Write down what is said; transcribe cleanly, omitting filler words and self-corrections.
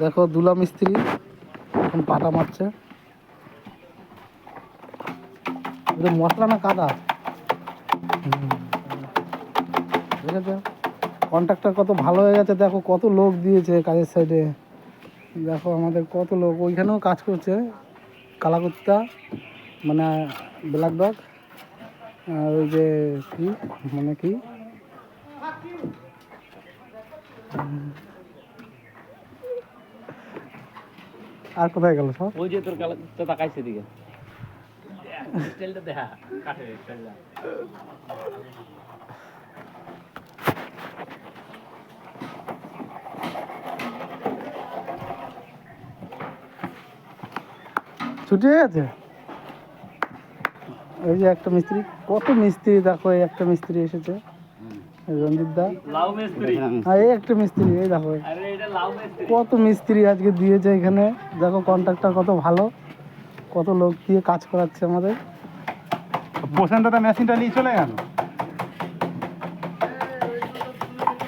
দেখো দুলা মিস্ত্রি এখন পাটা মারছে। মশলা না কাদা দেখেছো, কন্ট্রাক্টর কত ভালো হয়ে গেছে। দেখো কত লোক দিয়েছে কাজের সাইডে। দেখো আমাদের কত লোক ওইখানেও কাজ করছে। কালাকুত্তা মানে ব্ল্যাক ডগ, আর ওই যে কি মানে কি আর কোথায় গেল সব? ওই যে তোর কালাকুত্তা তাকাইছে দিকে স্টাইলটা দেখা কাঠের স্টাইলটা। ছুটি হয়ে গেছে। এই যে একটা মিস্ত্রি, কত মিস্ত্রি দেখো, এই একটা মিস্ত্রি এসেছে রঞ্জিত দা। লাউ মিস্ত্রি, হ্যাঁ এই একটা মিস্ত্রি, এই দেখো আরে এটা লাউ মিস্ত্রি। কত মিস্ত্রি আজকে দিয়েছে এখানে। দেখো কন্ট্রাক্টর কত ভালো, কত লোক দিয়ে কাজ করাচ্ছে আমাদের। প্রশান্ত দা মেশিনটা নিয়ে চলে গেল।